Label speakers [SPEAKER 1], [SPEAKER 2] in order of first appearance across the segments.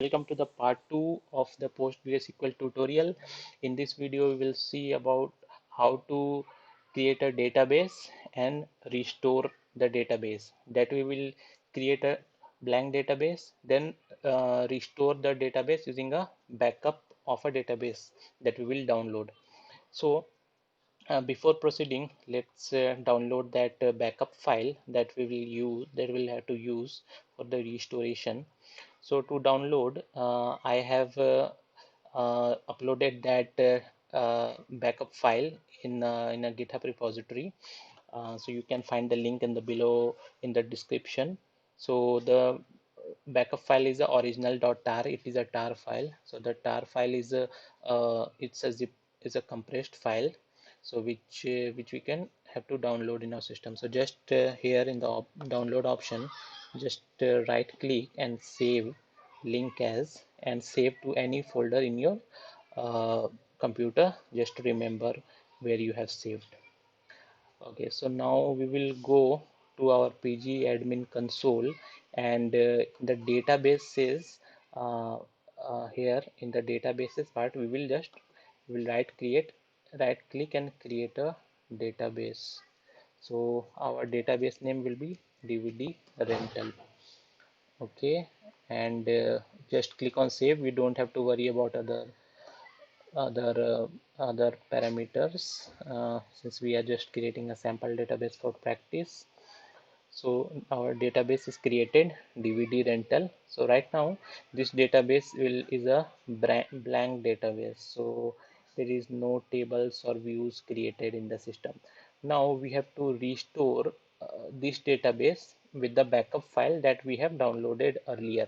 [SPEAKER 1] Welcome to the part 2 of the PostgreSQL tutorial. In this video, we will see about how to create a database and restore the database. That we will create a blank database, then restore the database using a backup of a database that we will download. So before proceeding, let's download that backup file that we'll have to use for the restoration. So to download, I have uploaded that backup file in a GitHub repository. So you can find the link in the below in the description. So the backup file is the original.tar. It is a tar file. So the tar file is a it's a zip is a compressed file. So which we can have to download in our system. So just here in the download option, just right click and save link as and save to any folder in your computer. Just to remember where you have saved. Okay, so now we will go to our PG admin console, and the databases here in the databases part we will right click and create a database. So our database name will be DVD rental. Okay, and just click on save. We don't have to worry about other other parameters since we are just creating a sample database for practice. So our database is created, DVD rental. So right now this database is a blank database, so there is no tables or views created in the system. Now we have to restore this database with the backup file that we have downloaded earlier.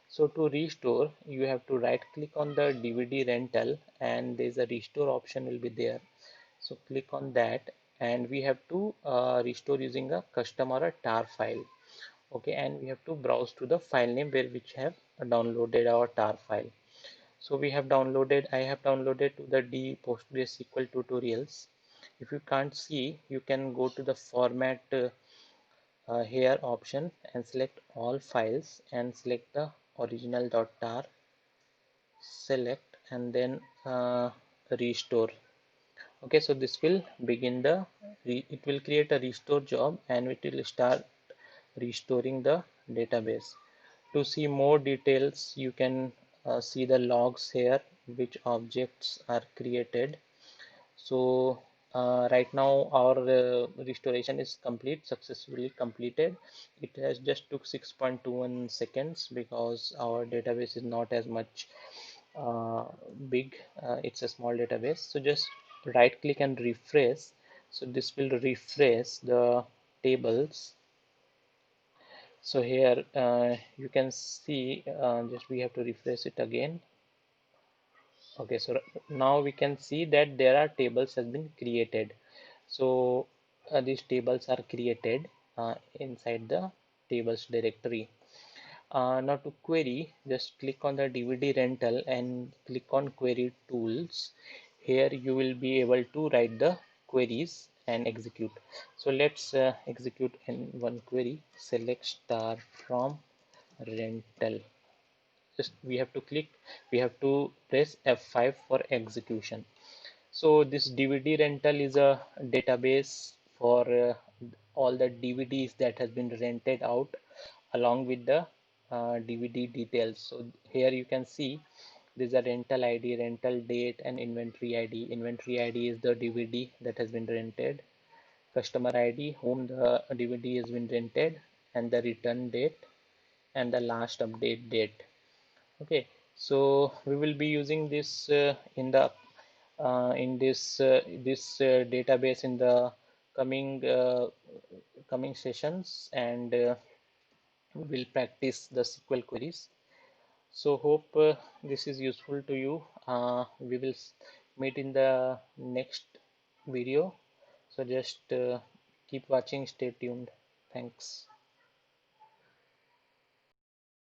[SPEAKER 1] So to restore, you have to right click on the DVD rental, and there's a restore option will be there. So click on that, and we have to restore using a custom or a tar file. Okay, and we have to browse to the file name where which have downloaded our tar file. So I have downloaded to the D PostgreSQL tutorials. If you can't see, you can go to the format here option and select all files and select the original.tar, select, and then restore. Okay, so this will begin it will create a restore job, and it will start restoring the database. To see more details, you can see the logs here, which objects are created. So right now our restoration is successfully completed. It has just took 6.21 seconds because our database is not as much uh, big. It's a small database. So just right click and refresh. So this will refresh the tables. So here you can see, just we have to refresh it again. Okay, so now we can see that there are tables has been created. So these tables are created inside the tables directory. Now to query, just click on the DVD rental and click on query tools. Here you will be able to write the queries and execute. So let's execute in one query. Select star from rental. Just we have to press F5 for execution. So this DVD rental is a database for all the DVDs that has been rented out along with the DVD details. So here you can see there's a rental ID, rental date, and inventory ID. Inventory ID is the DVD that has been rented, customer ID whom the DVD has been rented, and the return date and the last update date. Okay, so we will be using this in this database in the coming sessions, and we will practice the SQL queries. So hope this is useful to you. We will meet in the next video. So just keep watching, stay tuned. Thanks.